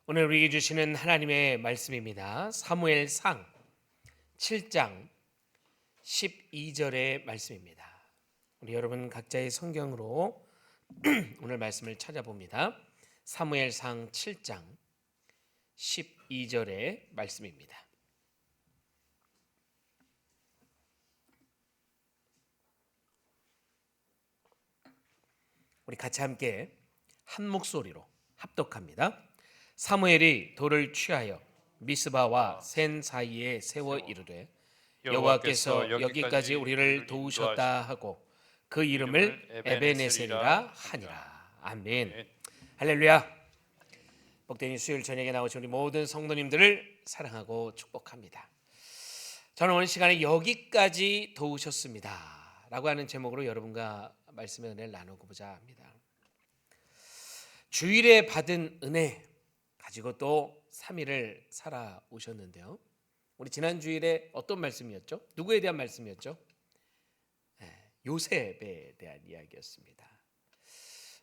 오늘 우리에게 주시는 하나님의 말씀입니다. 사무엘상 7장 12절의 말씀입니다. 우리 여러분 각자의 성경으로 오늘 말씀을 찾아봅니다. 사무엘상 7장 12절의 말씀입니다. 우리 같이 함께 한 목소리로 합독합니다. 사무엘이 돌을 취하여 미스바와 센 사이에 세워 이르되 여호와께서 여기까지 우리를 도우셨다 하고 그 이름을 에베네셀이라 하니라. 아멘. 할렐루야. 복된 수요일 저녁에 나오신 우리 모든 성도님들을 사랑하고 축복합니다. 저는 오늘 시간에 여기까지 도우셨습니다 라고 하는 제목으로 여러분과 말씀의 은혜를 나누고자 합니다. 주일에 받은 은혜 가지고 또 3일을 살아오셨는데요. 우리 지난 주일에 어떤 말씀이었죠? 누구에 대한 말씀이었죠? 요셉에 대한 이야기였습니다.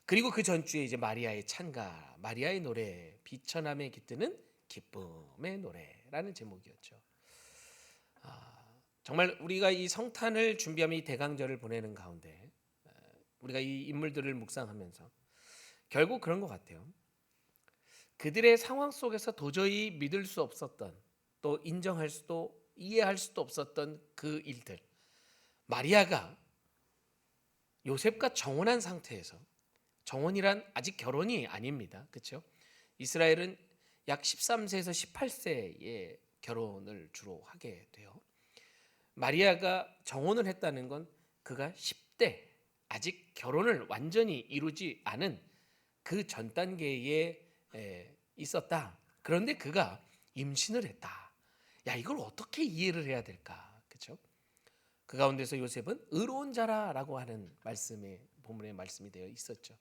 그리고 그 전주에 이제 마리아의 찬가, 마리아의 노래, 비천함에 깃드는 기쁨의 노래라는 제목이었죠. 정말 우리가 이 성탄을 준비하며 이 대강절을 보내는 가운데 우리가 이 인물들을 묵상하면서 결국 그런 것 같아요. 그들의 상황 속에서 도저히 믿을 수 없었던, 또 인정할 수도 이해할 수도 없었던 그 일들, 마리아가 요셉과 정혼한 상태에서, 정혼이란 아직 결혼이 아닙니다. 그렇죠? 이스라엘은 약 13세에서 18세에 결혼을 주로 하게 돼요. 마리아가 정혼을 했다는 건 그가 10대, 아직 결혼을 완전히 이루지 않은 그 전 단계에 있었다. 그런데 그가 임신을 했다. 야, 이걸 어떻게 이해를 해야 될까? 그렇죠? 그 가운데서 요셉은 의로운 자라라고 하는 말씀에 본문에 말씀이 되어 있었죠.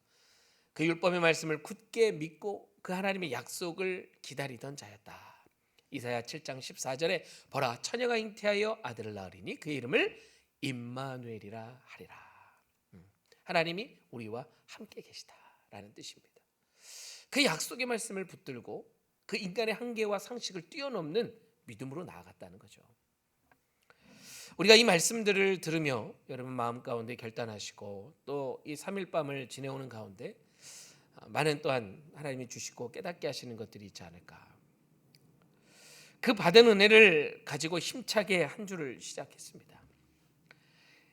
그 율법의 말씀을 굳게 믿고 그 하나님의 약속을 기다리던 자였다. 이사야 7장 14절에 보라 처녀가 잉태하여 아들을 낳으리니 그의 이름을 임마누엘이라 하리라. 하나님이 우리와 함께 계시다라는 뜻입니다. 그 약속의 말씀을 붙들고 그 인간의 한계와 상식을 뛰어넘는 믿음으로 나아갔다는 거죠. 우리가 이 말씀들을 들으며 여러분 마음 가운데 결단하시고 또 이 3일 밤을 지내오는 가운데 많은 또한 하나님이 주시고 깨닫게 하시는 것들이 있지 않을까. 그 받은 은혜를 가지고 힘차게 한 주를 시작했습니다.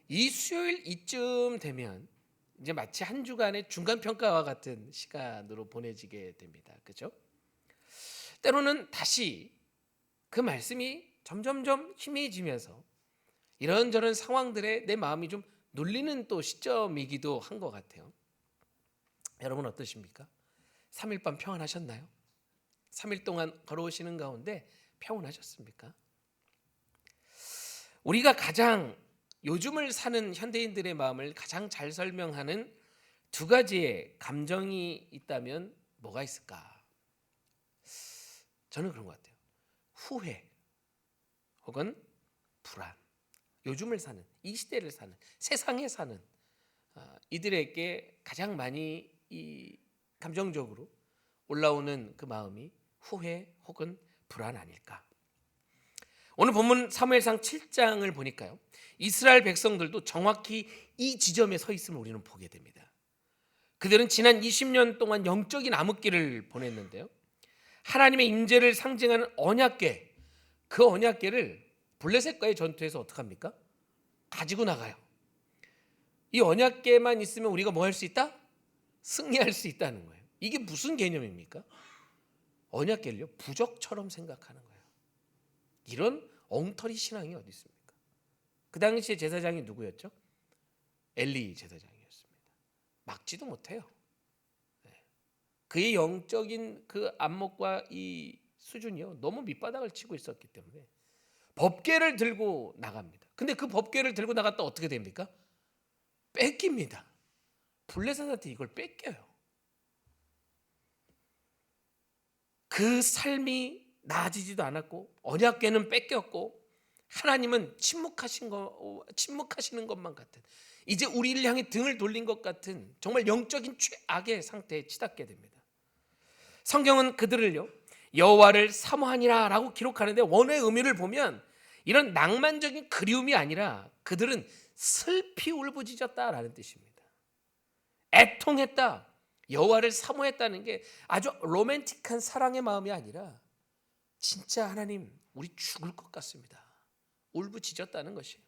이 수요일 이쯤 되면 이제 마치 한 주간의 중간 평가와 같은 시간으로 보내지게 됩니다. 그렇죠? 때로는 다시 그 말씀이 점점점 희미해지면서 이런저런 상황들에 내 마음이 좀 눌리는 또 시점이기도 한 것 같아요. 여러분 어떠십니까? 3일 밤 평안하셨나요? 3일 동안 걸어오시는 가운데 평안하셨습니까? 우리가 가장 요즘을 사는 현대인들의 마음을 가장 잘 설명하는 두 가지의 감정이 있다면 뭐가 있을까? 저는 그런 것 같아요. 후회 혹은 불안. 요즘을 사는, 이 시대를 사는, 세상에 사는 이들에게 가장 많이 이 감정적으로 올라오는 그 마음이 후회 혹은 불안 아닐까? 오늘 본문 사무엘상 7장을 보니까요. 이스라엘 백성들도 정확히 이 지점에 서 있음을 우리는 보게 됩니다. 그들은 지난 20년 동안 영적인 암흑기를 보냈는데요. 하나님의 임재를 상징하는 언약궤, 그 언약궤를 블레셋과의 전투에서 어떻게 합니까? 가지고 나가요. 이 언약궤만 있으면 우리가 뭐 할 수 있다? 승리할 수 있다는 거예요. 이게 무슨 개념입니까? 언약궤를요 부적처럼 생각하는 거예요. 이런 엉터리 신앙이 어디 있습니까? 그 당시에 제사장이 누구였죠? 엘리 제사장이었습니다. 막지도 못해요. 그의 영적인 그 안목과 이 수준이요 너무 밑바닥을 치고 있었기 때문에 법궤를 들고 나갑니다. 근데 그 법궤를 들고 나갔다 어떻게 됩니까? 뺏깁니다. 블레셋한테 이걸 뺏겨요. 그 삶이 나아지지도 않았고 언약궤는 뺏겼고 하나님은 침묵하시는 것만 같은, 이제 우리를 향해 등을 돌린 것 같은 정말 영적인 최악의 상태에 치닫게 됩니다. 성경은 그들을요 여호와를 사모하니라라고 기록하는데 원어의 의미를 보면 이런 낭만적인 그리움이 아니라 그들은 슬피 울부짖었다라는 뜻입니다. 애통했다. 여호와를 사모했다는 게 아주 로맨틱한 사랑의 마음이 아니라 진짜 하나님 우리 죽을 것 같습니다. 울부짖었다는 것이에요.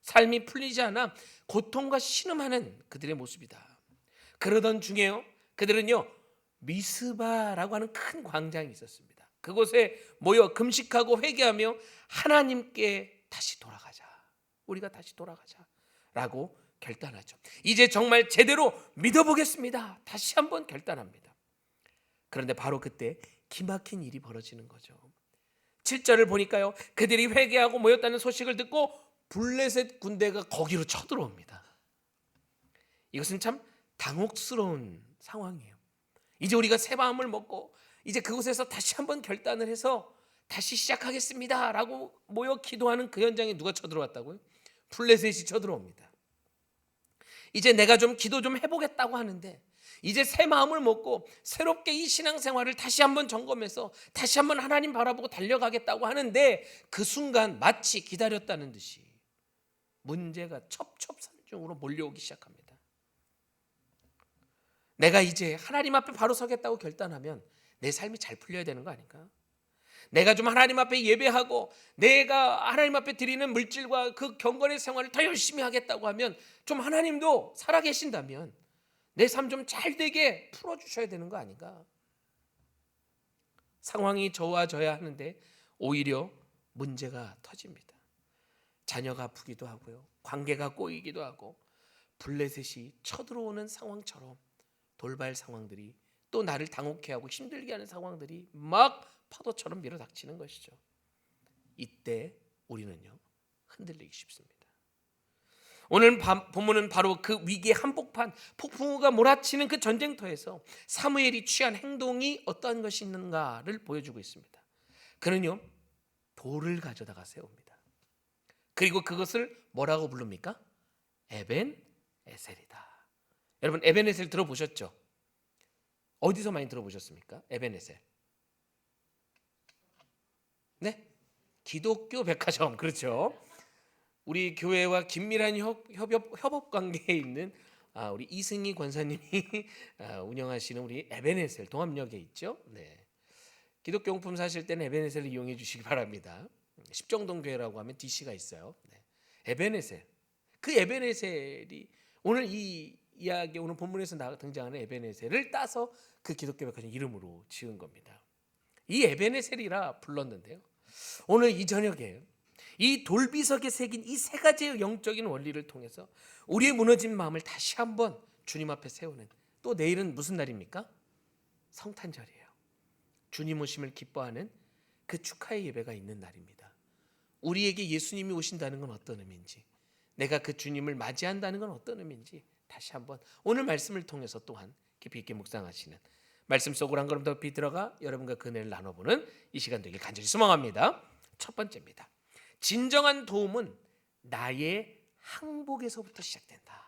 삶이 풀리지 않아 고통과 신음하는 그들의 모습이다. 그러던 중에요, 그들은요 미스바라고 하는 큰 광장이 있었습니다. 그곳에 모여 금식하고 회개하며 하나님께 다시 돌아가자. 우리가 다시 돌아가자라고 결단하죠. 이제 정말 제대로 믿어보겠습니다. 다시 한번 결단합니다. 그런데 바로 그때 기막힌 일이 벌어지는 거죠. 7절을 보니까요, 그들이 회개하고 모였다는 소식을 듣고 블레셋 군대가 거기로 쳐들어옵니다. 이것은 참 당혹스러운 상황이에요. 이제 우리가 새 마음을 먹고 이제 그곳에서 다시 한번 결단을 해서 다시 시작하겠습니다 라고 모여 기도하는 그 현장에 누가 쳐들어왔다고요? 블레셋이 쳐들어옵니다. 이제 내가 좀 기도 좀 해보겠다고 하는데 이제 새 마음을 먹고 새롭게 이 신앙생활을 다시 한번 점검해서 다시 한번 하나님 바라보고 달려가겠다고 하는데 그 순간 마치 기다렸다는 듯이 문제가 첩첩산중으로 몰려오기 시작합니다. 내가 이제 하나님 앞에 바로 서겠다고 결단하면 내 삶이 잘 풀려야 되는 거 아닌가? 내가 좀 하나님 앞에 예배하고 내가 하나님 앞에 드리는 물질과 그 경건의 생활을 더 열심히 하겠다고 하면 좀 하나님도 살아계신다면 내 삶 좀 잘 되게 풀어주셔야 되는 거 아닌가? 상황이 좋아져야 하는데 오히려 문제가 터집니다. 자녀가 아프기도 하고요, 관계가 꼬이기도 하고 블레셋이 쳐들어오는 상황처럼 돌발 상황들이 또 나를 당혹해 하고 힘들게 하는 상황들이 막 파도처럼 밀어닥치는 것이죠. 이때 우리는요 흔들리기 쉽습니다. 오늘 본문은 바로 그 위기의 한복판, 폭풍우가 몰아치는 그 전쟁터에서 사무엘이 취한 행동이 어떠한 것이 있는가를 보여주고 있습니다. 그는요 돌을 가져다가 세웁니다. 그리고 그것을 뭐라고 부릅니까? 에벤에셀이다. 여러분 에벤에셀 들어보셨죠? 어디서 많이 들어보셨습니까? 에벤에셀. 네? 기독교 백화점. 그렇죠. 우리 교회와 긴밀한 협업 관계에 있는 우리 이승희 권사님이 운영하시는 우리 에벤에셀 동암역에 있죠. 네. 기독교 용품 사실 때는 에벤에셀을 이용해 주시기 바랍니다. 십정동 교회라고 하면 DC가 있어요. 네. 에벤에셀. 그 에벤에셀이 오늘 이 이야기 오늘 본문에서 등장하는 에벤에셀을 따서 그 기독교 백화점 이름으로 지은 겁니다. 이 에벤에셀이라 불렀는데요. 오늘 이 저녁에 이 돌비석에 새긴 이 세 가지의 영적인 원리를 통해서 우리의 무너진 마음을 다시 한번 주님 앞에 세우는, 또 내일은 무슨 날입니까? 성탄절이에요. 주님 오심을 기뻐하는 그 축하의 예배가 있는 날입니다. 우리에게 예수님이 오신다는 건 어떤 의미인지, 내가 그 주님을 맞이한다는 건 어떤 의미인지 다시 한번 오늘 말씀을 통해서 또한 깊이 있게 묵상하시는, 말씀 속으로 한 걸음 더 깊이 들어가 여러분과 그 은혜를 나눠보는 이 시간 되길 간절히 소망합니다. 첫 번째입니다. 진정한 도움은 나의 항복에서부터 시작된다.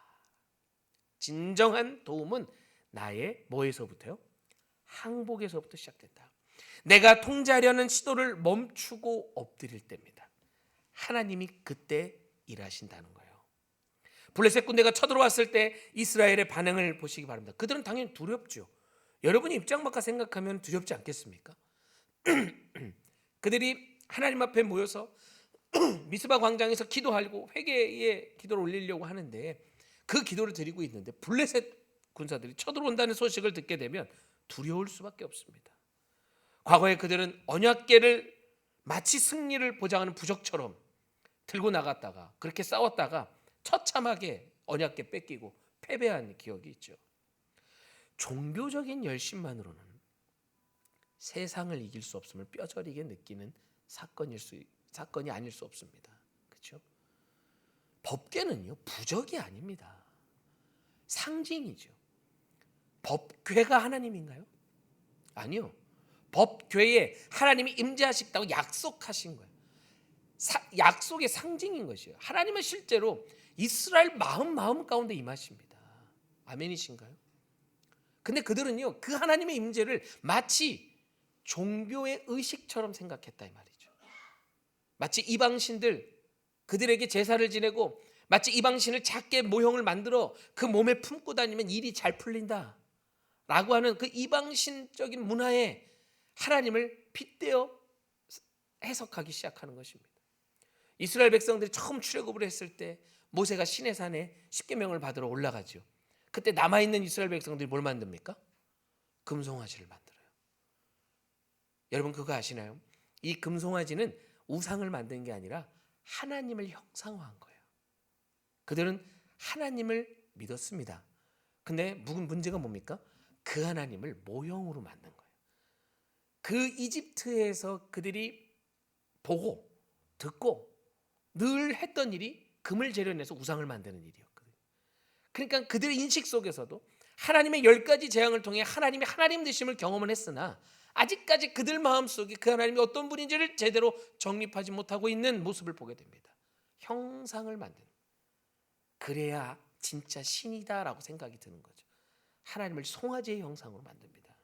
진정한 도움은 나의 뭐에서부터요? 항복에서부터 시작된다. 내가 통제하려는 시도를 멈추고 엎드릴 때입니다. 하나님이 그때 일하신다는 거예요. 블레셋 군대가 쳐들어왔을 때 이스라엘의 반응을 보시기 바랍니다. 그들은 당연히 두렵죠. 여러분이 입장 바꿔 생각하면 두렵지 않겠습니까? 그들이 하나님 앞에 모여서 미스바 광장에서 기도하고 회개의 기도를 올리려고 하는데 그 기도를 드리고 있는데 블레셋 군사들이 쳐들어온다는 소식을 듣게 되면 두려울 수밖에 없습니다. 과거에 그들은 언약궤를 마치 승리를 보장하는 부적처럼 들고 나갔다가 그렇게 싸웠다가 처참하게 언약궤 뺏기고 패배한 기억이 있죠. 종교적인 열심만으로는 세상을 이길 수 없음을 뼈저리게 느끼는 사건이 아닐 수 없습니다. 그렇죠? 법궤는요 부적이 아닙니다. 상징이죠. 법궤가 하나님인가요? 아니요. 법궤에 하나님이 임재하시겠다고 약속하신 거예요. 약속의 상징인 것이에요. 하나님은 실제로 이스라엘 마음 가운데 임하십니다. 아멘이신가요? 근데 그들은요 그 하나님의 임재를 마치 종교의 의식처럼 생각했다 이 말이죠. 마치 이방신들 그들에게 제사를 지내고 마치 이방신을 작게 모형을 만들어 그 몸에 품고 다니면 일이 잘 풀린다 라고 하는 그 이방신적인 문화에 하나님을 빗대어 해석하기 시작하는 것입니다. 이스라엘 백성들이 처음 출애굽을 했을 때 모세가 시내산에 십계명을 받으러 올라가죠. 그때 남아있는 이스라엘 백성들이 뭘 만듭니까? 금송아지를 만들어요. 여러분 그거 아시나요? 이 금송아지는 우상을 만든 게 아니라 하나님을 형상화한 거예요. 그들은 하나님을 믿었습니다. 근데 문제가 뭡니까? 그 하나님을 모형으로 만든 거예요. 그 이집트에서 그들이 보고 듣고 늘 했던 일이 금을 재련해서 우상을 만드는 일이었거든요. 그러니까 그들의 인식 속에서도 하나님의 10가지 재앙을 통해 하나님의 하나님 되심을 경험은 했으나 아직까지 그들 마음속에 그 하나님이 어떤 분인지를 제대로 정립하지 못하고 있는 모습을 보게 됩니다. 형상을 만드는, 그래야 진짜 신이다라고 생각이 드는 거죠. 하나님을 송아지의 형상으로 만듭니다.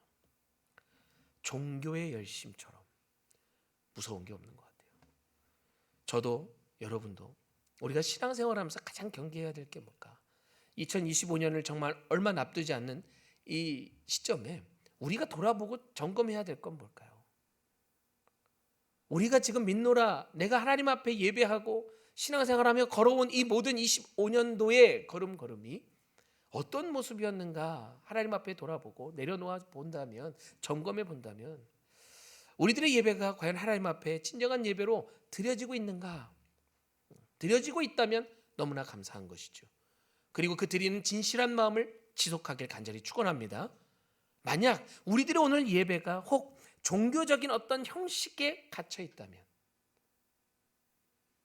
종교의 열심처럼 무서운 게 없는 것 같아요. 저도 여러분도 우리가 신앙생활하면서 가장 경계해야 될 게 뭘까? 2025년을 정말 얼마 남지 않는 이 시점에 우리가 돌아보고 점검해야 될 건 뭘까요? 우리가 지금 믿노라 내가 하나님 앞에 예배하고 신앙생활하며 걸어온 이 모든 25년도의 걸음걸음이 어떤 모습이었는가 하나님 앞에 돌아보고 내려놓아 본다면, 점검해 본다면 우리들의 예배가 과연 하나님 앞에 진정한 예배로 드려지고 있는가? 드려지고 있다면 너무나 감사한 것이죠. 그리고 그 드리는 진실한 마음을 지속하길 간절히 축원합니다. 만약 우리들의 오늘 예배가 혹 종교적인 어떤 형식에 갇혀 있다면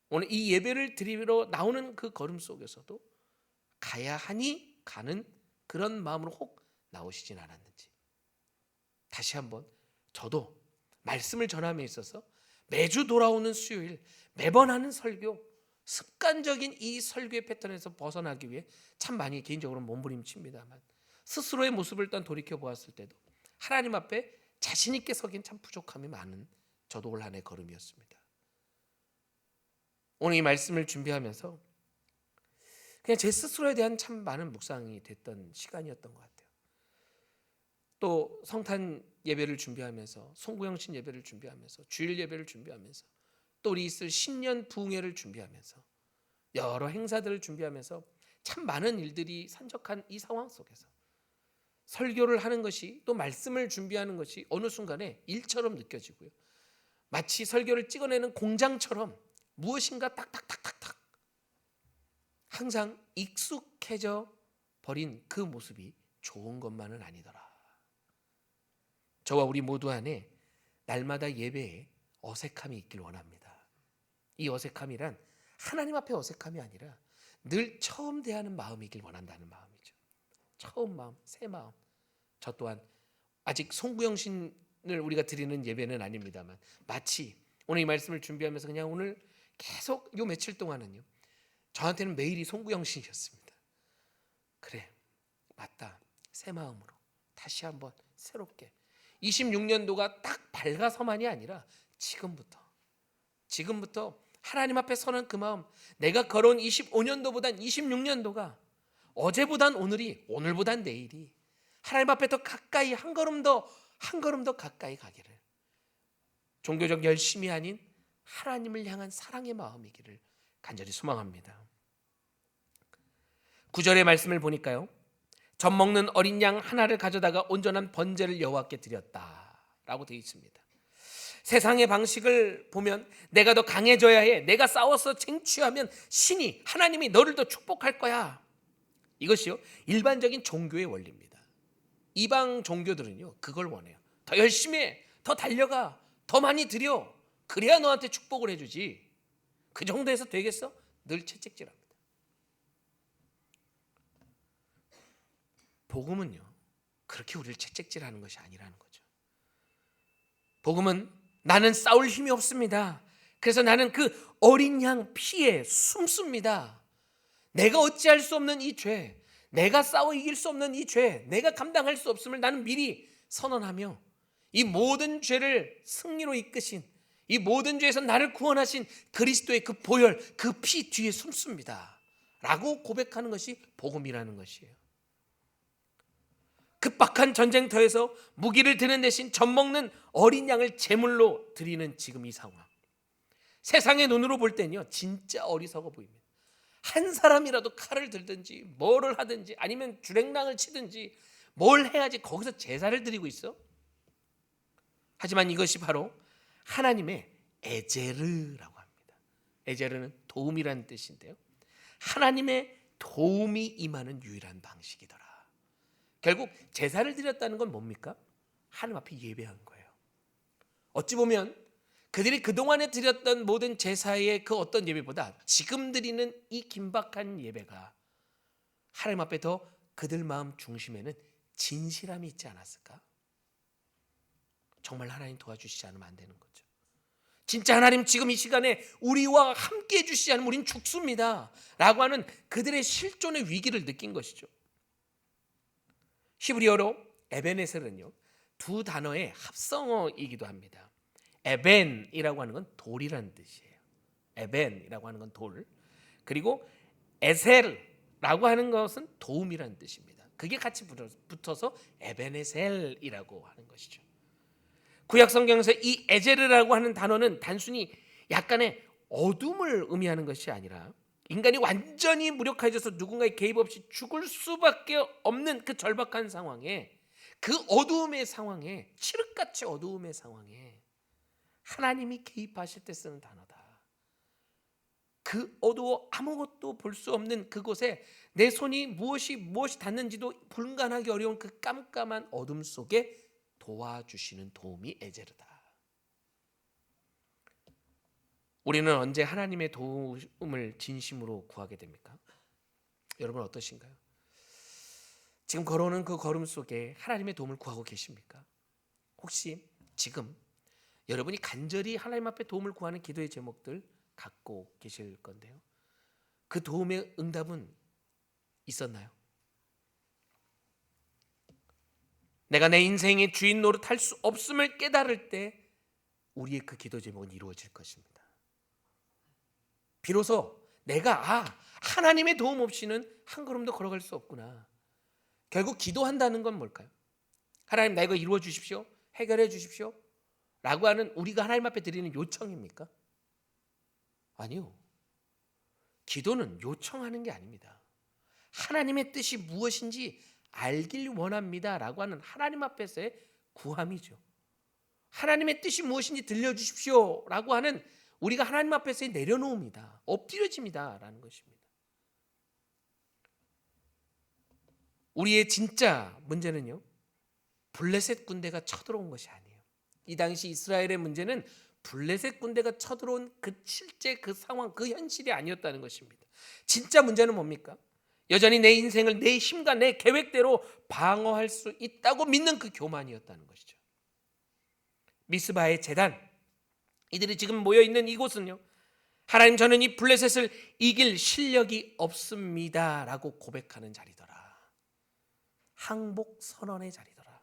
오늘 이 예배를 드리러 나오는 그 걸음 속에서도 가야 하니 가는 그런 마음으로 혹 나오시진 않았는지 다시 한번 저도 말씀을 전함에 있어서 매주 돌아오는 수요일 매번 하는 설교 습관적인 이 설교의 패턴에서 벗어나기 위해 참 많이 개인적으로 몸부림칩니다만 스스로의 모습을 일단 돌이켜 보았을 때도 하나님 앞에 자신 있게 서긴 참 부족함이 많은 저도 올 한 해 걸음이었습니다. 오늘 이 말씀을 준비하면서 그냥 제 스스로에 대한 참 많은 묵상이 됐던 시간이었던 것 같아요. 또 성탄 예배를 준비하면서 송구영신 예배를 준비하면서 주일 예배를 준비하면서 또 우리 있을 신년 부흥회를 준비하면서 여러 행사들을 준비하면서 참 많은 일들이 산적한 이 상황 속에서 설교를 하는 것이 또 말씀을 준비하는 것이 어느 순간에 일처럼 느껴지고요. 마치 설교를 찍어내는 공장처럼 무엇인가 탁탁탁탁탁 항상 익숙해져 버린 그 모습이 좋은 것만은 아니더라. 저와 우리 모두 안에 날마다 예배에 어색함이 있길 원합니다. 이 어색함이란 하나님 앞에 어색함이 아니라 늘 처음 대하는 마음이길 원한다는 마음이죠. 처음 마음, 새 마음. 저 또한 아직 송구영신을 우리가 드리는 예배는 아닙니다만 마치 오늘 이 말씀을 준비하면서 그냥 오늘 계속 요 며칠 동안은요 저한테는 매일이 송구영신이었습니다. 그래 맞다 새 마음으로 다시 한번 새롭게 26년도가 딱 밝아서만이 아니라 지금부터 하나님 앞에 서는 그 마음, 내가 걸어온 25년도보단 26년도가 어제보단 오늘이, 오늘보단 내일이 하나님 앞에 더 가까이 한 걸음 더 가까이 가기를, 종교적 열심이 아닌 하나님을 향한 사랑의 마음이기를 간절히 소망합니다. 9절의 말씀을 보니까요, 젖 먹는 어린 양 하나를 가져다가 온전한 번제를 여호와께 드렸다라고 되어 있습니다. 세상의 방식을 보면 내가 더 강해져야 해, 내가 싸워서 쟁취하면 신이 하나님이 너를 더 축복할 거야. 이것이요 일반적인 종교의 원리입니다. 이방 종교들은요 그걸 원해요. 더 열심히 해, 더 달려가, 더 많이 드려, 그래야 너한테 축복을 해주지. 그 정도에서 되겠어? 늘 채찍질합니다. 복음은요 그렇게 우리를 채찍질하는 것이 아니라는 거죠. 복음은 나는 싸울 힘이 없습니다. 그래서 나는 그 어린 양 피에 숨습니다. 내가 어찌할 수 없는 이 죄, 내가 싸워 이길 수 없는 이 죄, 내가 감당할 수 없음을 나는 미리 선언하며 이 모든 죄를 승리로 이끄신, 이 모든 죄에서 나를 구원하신 그리스도의 그 보혈, 그 피 뒤에 숨습니다 라고 고백하는 것이 복음이라는 것이에요. 급박한 전쟁터에서 무기를 드는 대신 젖먹는 어린 양을 제물로 드리는 지금 이 상황, 세상의 눈으로 볼 때는요 진짜 어리석어 보입니다. 한 사람이라도 칼을 들든지 뭐를 하든지 아니면 주랭랑을 치든지 뭘 해야지 거기서 제사를 드리고 있어? 하지만 이것이 바로 하나님의 에제르라고 합니다. 에제르는 도움이라는 뜻인데요, 하나님의 도움이 임하는 유일한 방식이더라. 결국 제사를 드렸다는 건 뭡니까? 하나님 앞에 예배한 거예요. 어찌 보면 그들이 그동안에 드렸던 모든 제사의 그 어떤 예배보다 지금 드리는 이 긴박한 예배가 하나님 앞에 더 그들 마음 중심에는 진실함이 있지 않았을까? 정말 하나님 도와주시지 않으면 안 되는 거죠. 진짜 하나님 지금 이 시간에 우리와 함께 해주시지 않으면 우린 죽습니다 라고 하는 그들의 실존의 위기를 느낀 것이죠. 히브리어로 에벤에셀은요 두 단어의 합성어이기도 합니다. 에벤이라고 하는 건 돌이라는 뜻이에요. 에벤이라고 하는 건 돌, 그리고 에셀라고 하는 것은 도움이라는 뜻입니다. 그게 같이 붙어서 에벤에셀이라고 하는 것이죠. 구약 성경에서 이 에제르라고 하는 단어는 단순히 약간의 어둠을 의미하는 것이 아니라 인간이 완전히 무력해져서 누군가의 개입 없이 죽을 수밖에 없는 그 절박한 상황에, 그 어두움의 상황에, 칠흑같이 어두움의 상황에 하나님이 개입하실 때 쓰는 단어다. 그 어두워 아무것도 볼 수 없는 그곳에 내 손이 무엇이 닿는지도 분간하기 어려운 그 깜깜한 어둠 속에 도와주시는 도움이 에제르다. 우리는 언제 하나님의 도움을 진심으로 구하게 됩니까? 여러분 어떠신가요? 지금 걸어오는 그 걸음 속에 하나님의 도움을 구하고 계십니까? 혹시 지금 여러분이 간절히 하나님 앞에 도움을 구하는 기도의 제목들 갖고 계실 건데요, 그 도움의 응답은 있었나요? 내가 내 인생의 주인 노릇할 수 없음을 깨달을 때 우리의 그 기도 제목은 이루어질 것입니다. 비로소 내가 하나님의 도움 없이는 한 걸음도 걸어갈 수 없구나. 결국 기도한다는 건 뭘까요? 하나님 나 이거 이루어 주십시오, 해결해 주십시오 라고 하는 우리가 하나님 앞에 드리는 요청입니까? 아니요. 기도는 요청하는 게 아닙니다. 하나님의 뜻이 무엇인지 알길 원합니다 라고 하는 하나님 앞에서의 구함이죠. 하나님의 뜻이 무엇인지 들려주십시오 라고 하는 우리가 하나님 앞에서의 내려놓음이다, 엎드려집니다 라는 것입니다. 우리의 진짜 문제는요 블레셋 군대가 쳐들어온 것이 아니에요. 이 당시 이스라엘의 문제는 블레셋 군대가 쳐들어온 그 실제 그 상황, 그 현실이 아니었다는 것입니다. 진짜 문제는 뭡니까? 여전히 내 인생을 내 힘과 내 계획대로 방어할 수 있다고 믿는 그 교만이었다는 것이죠. 미스바의 제단, 이들이 지금 모여있는 이곳은요 하나님 저는 이 블레셋을 이길 실력이 없습니다 라고 고백하는 자리더라. 항복 선언의 자리더라.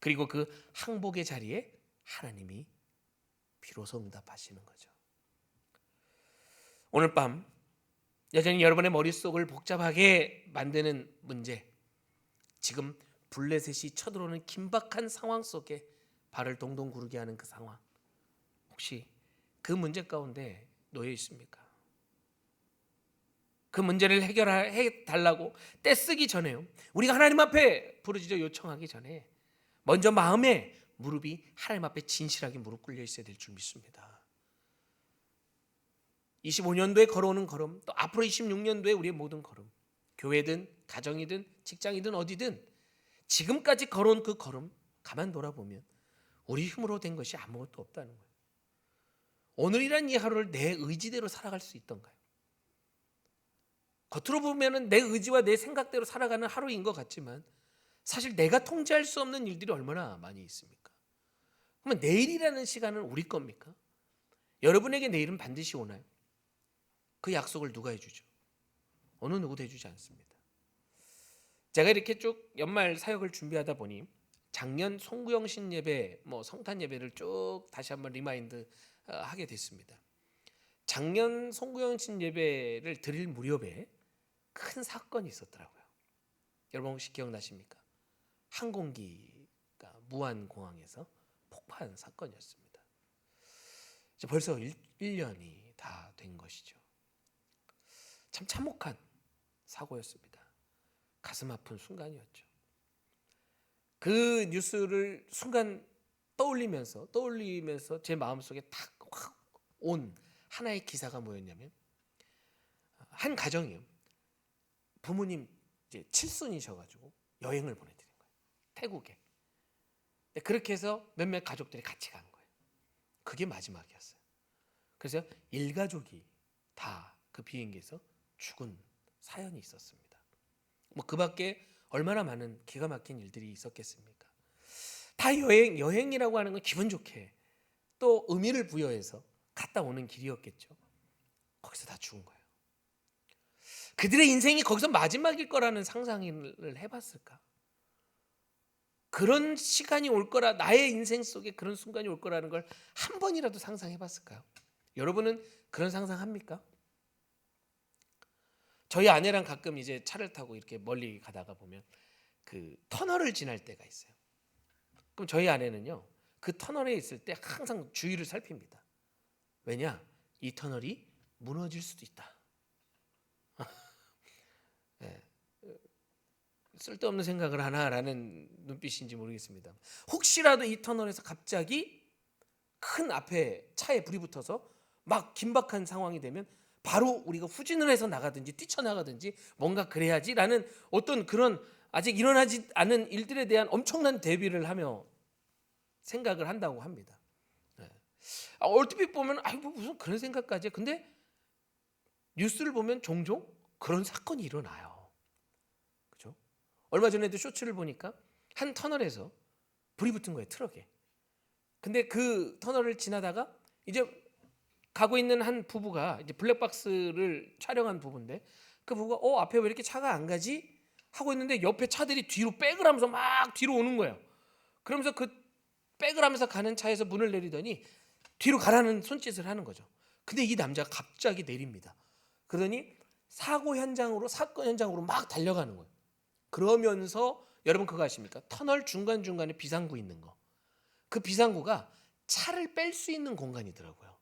그리고 그 항복의 자리에 하나님이 비로소 응답하시는 거죠. 오늘 밤 여전히 여러분의 머릿속을 복잡하게 만드는 문제, 지금 블레셋이 쳐들어오는 긴박한 상황 속에 발을 동동 구르게 하는 그 상황, 혹시 그 문제 가운데 놓여 있습니까? 그 문제를 해결해 달라고 떼쓰기 전에요, 우리가 하나님 앞에 부르짖어 요청하기 전에 먼저 마음에 무릎이 하나님 앞에 진실하게 무릎 꿇려 있어야 될 줄 믿습니다. 25년도에 걸어오는 걸음, 또 앞으로 26년도에 우리의 모든 걸음, 교회든 가정이든 직장이든 어디든 지금까지 걸어온 그 걸음 가만 돌아보면 우리 힘으로 된 것이 아무것도 없다는 거예요. 오늘이란 이 하루를 내 의지대로 살아갈 수 있던가요? 겉으로 보면 내 의지와 내 생각대로 살아가는 하루인 것 같지만 사실 내가 통제할 수 없는 일들이 얼마나 많이 있습니까? 그러면 내일이라는 시간은 우리 겁니까? 여러분에게 내일은 반드시 오나요? 그 약속을 누가 해주죠? 어느 누구도 해주지 않습니다. 제가 이렇게 쭉 연말 사역을 준비하다 보니 작년 송구영신 예배, 성탄 예배를 쭉 다시 한번 리마인드 하게 됐습니다. 작년 송구영신 예배를 드릴 무렵에 큰 사건이 있었더라고요. 여러분 혹시 기억나십니까? 항공기가 무안공항에서 폭파한 사건이었습니다. 이제 벌써 1년이 다 된 것이죠. 참 참혹한 사고였습니다. 가슴 아픈 순간이었죠. 그 뉴스를 순간 떠올리면서 제 마음속에 탁 확 온 하나의 기사가 뭐였냐면, 한 가정이요, 부모님 이제 칠순이셔가지고 여행을 보내드린 거예요. 태국에. 그렇게 해서 몇몇 가족들이 같이 간 거예요. 그게 마지막이었어요. 그래서 일가족이 다 그 비행기에서 죽은 사연이 있었습니다. 그 밖에 얼마나 많은 기가 막힌 일들이 있었겠습니까? 다 여행이라고 하는 건 기분 좋게 또 의미를 부여해서 갔다 오는 길이었겠죠. 거기서 다 죽은 거예요. 그들의 인생이 거기서 마지막일 거라는 상상을 해봤을까? 그런 시간이 올 거라, 나의 인생 속에 그런 순간이 올 거라는 걸 한 번이라도 상상해봤을까요? 여러분은 그런 상상합니까? 저희 아내랑 가끔 이제 차를 타고 이렇게 멀리 가다가 보면 그 터널을 지날 때가 있어요. 그럼 저희 아내는요, 그 터널에 있을 때 항상 주위를 살핍니다. 왜냐? 이 터널이 무너질 수도 있다. 네. 쓸데없는 생각을 하나라는 눈빛인지 모르겠습니다. 혹시라도 이 터널에서 갑자기 큰 앞에 차에 불이 붙어서 막 긴박한 상황이 되면 바로 우리가 후진을 해서 나가든지 뛰쳐나가든지 뭔가 그래야지라는 어떤 그런 아직 일어나지 않은 일들에 대한 엄청난 대비를 하며 생각을 한다고 합니다. 네. 얼핏 보면 아이고 무슨 그런 생각까지 해. 근데 뉴스를 보면 종종 그런 사건이 일어나요. 그죠? 얼마 전에도 쇼츠를 보니까 한 터널에서 불이 붙은 거예요, 트럭에. 근데 그 터널을 지나다가 이제 가고 있는 한 부부가 이제 블랙박스를 촬영한 부부인데, 그 부부가 앞에 왜 이렇게 차가 안 가지? 하고 있는데 옆에 차들이 뒤로 백을 하면서 막 뒤로 오는 거예요. 그러면서 그 백을 하면서 가는 차에서 문을 내리더니 뒤로 가라는 손짓을 하는 거죠. 근데 이 남자가 갑자기 내립니다. 그러더니 사건 현장으로 막 달려가는 거예요. 그러면서 여러분 그거 아십니까? 터널 중간중간에 비상구 있는 거. 그 비상구가 차를 뺄 수 있는 공간이더라고요.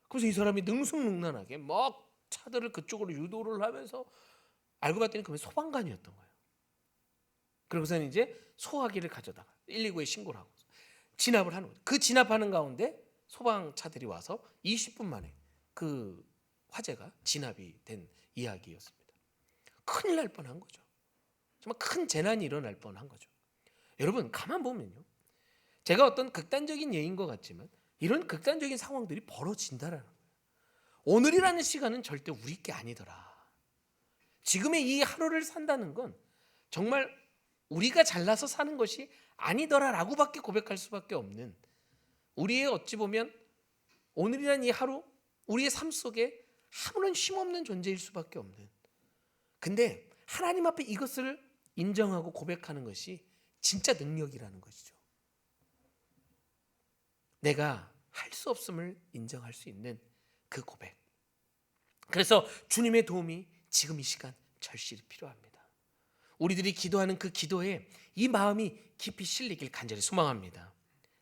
그래서 이 사람이 능숙능란하게 막 차들을 그쪽으로 유도를 하면서 알고 봤더니 그게 소방관이었던 거예요. 그러고서는 이제 소화기를 가져다가 119에 신고를 하고 진압을 하는 거죠. 그 진압하는 가운데 소방차들이 와서 20분 만에 그 화재가 진압이 된 이야기였습니다. 큰일 날 뻔한 거죠. 정말 큰 재난이 일어날 뻔한 거죠. 여러분 가만 보면요, 제가 어떤 극단적인 예인 것 같지만 이런 극단적인 상황들이 벌어진다라는 거예요. 오늘이라는 시간은 절대 우리 게 아니더라. 지금의 이 하루를 산다는 건 정말 우리가 잘나서 사는 것이 아니더라라고밖에 고백할 수밖에 없는, 우리의 어찌 보면 오늘이라는 이 하루 우리의 삶 속에 아무런 힘없는 존재일 수밖에 없는, 근데 하나님 앞에 이것을 인정하고 고백하는 것이 진짜 능력이라는 것이죠. 내가 할 수 없음을 인정할 수 있는 그 고백. 그래서 주님의 도움이 지금 이 시간 절실히 필요합니다. 우리들이 기도하는 그 기도에 이 마음이 깊이 실리길 간절히 소망합니다.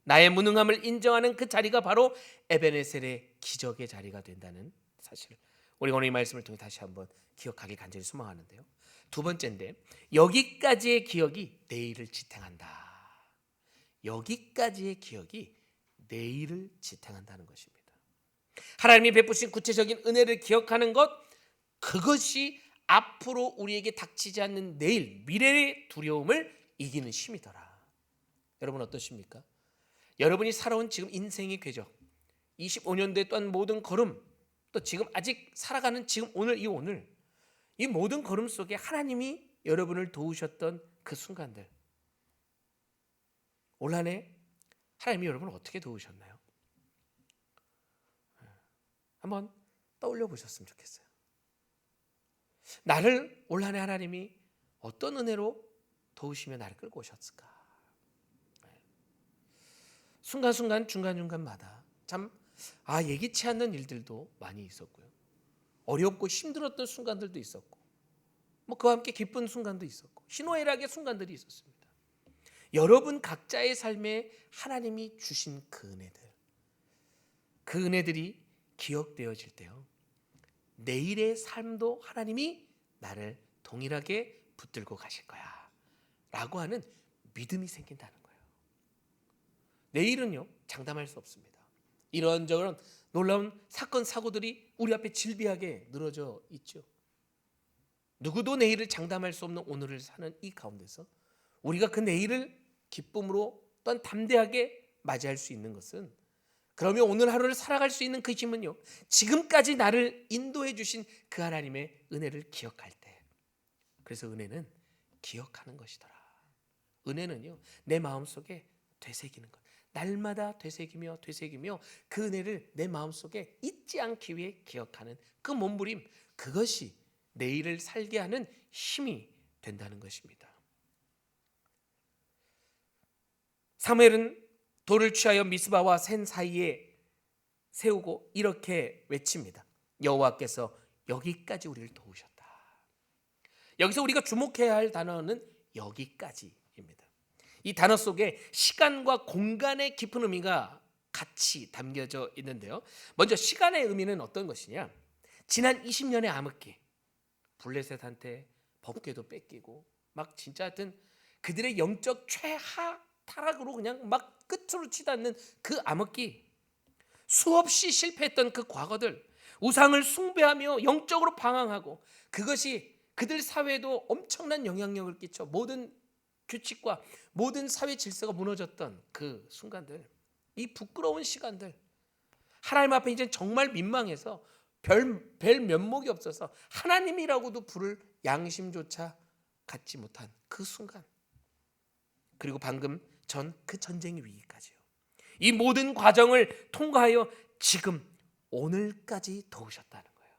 나의 무능함을 인정하는 그 자리가 바로 에베네셀의 기적의 자리가 된다는 사실, 우리가 오늘 이 말씀을 통해 다시 한번 기억하길 간절히 소망하는데요. 두 번째인데, 여기까지의 기억이 내일을 지탱한다. 여기까지의 기억이 내일을 지탱한다는 것입니다. 하나님이 베푸신 구체적인 은혜를 기억하는 것, 그것이 앞으로 우리에게 닥치지 않는 내일, 미래의 두려움을 이기는 힘이더라. 여러분 어떠십니까? 여러분이 살아온 지금 인생의 궤적, 25년대 또한 모든 걸음, 또 지금 아직 살아가는 지금 오늘 이 모든 걸음 속에 하나님이 여러분을 도우셨던 그 순간들, 올 한 해 하나님이 여러분을 어떻게 도우셨나요? 한번 떠올려 보셨으면 좋겠어요. 나를 올 한 해 하나님이 어떤 은혜로 도우시며 나를 끌고 오셨을까? 순간순간 중간중간마다 참 예기치 않는 일들도 많이 있었고요. 어렵고 힘들었던 순간들도 있었고 그와 함께 기쁜 순간도 있었고 희노애락의 순간들이 있었습니다. 여러분 각자의 삶에 하나님이 주신 그 은혜들이 기억되어질 때요, 내일의 삶도 하나님이 나를 동일하게 붙들고 가실 거야 라고 하는 믿음이 생긴다는 거예요. 내일은요 장담할 수 없습니다. 이런저런 놀라운 사건 사고들이 우리 앞에 질비하게 늘어져 있죠. 누구도 내일을 장담할 수 없는 오늘을 사는 이 가운데서 우리가 그 내일을 기쁨으로 또한 담대하게 맞이할 수 있는 것은, 그러면 오늘 하루를 살아갈 수 있는 그 힘은요, 지금까지 나를 인도해 주신 그 하나님의 은혜를 기억할 때. 그래서 은혜는 기억하는 것이더라. 은혜는요 내 마음속에 되새기는 것, 날마다 되새기며 그 은혜를 내 마음속에 잊지 않기 위해 기억하는 그 몸부림, 그것이 내일을 살게 하는 힘이 된다는 것입니다. 사무엘은 돌을 취하여 미스바와 센 사이에 세우고 이렇게 외칩니다. 여호와께서 여기까지 우리를 도우셨다. 여기서 우리가 주목해야 할 단어는 여기까지입니다. 이 단어 속에 시간과 공간의 깊은 의미가 같이 담겨져 있는데요, 먼저 시간의 의미는 어떤 것이냐, 지난 20년의 암흑기, 블레셋한테 법궤도 뺏기고 막 진짜 하여튼 그들의 영적 최하 타락으로 그냥 막 끝으로 치지 않는 그 암흑기, 수없이 실패했던 그 과거들, 우상을 숭배하며 영적으로 방황하고 그것이 그들 사회에도 엄청난 영향력을 끼쳐 모든 규칙과 모든 사회 질서가 무너졌던 그 순간들, 이 부끄러운 시간들, 하나님 앞에 이제 정말 민망해서 별 면목이 없어서 하나님이라고도 부를 양심조차 갖지 못한 그 순간, 그리고 방금 전 그 전쟁의 위기까지요, 이 모든 과정을 통과하여 지금 오늘까지 도우셨다는 거예요.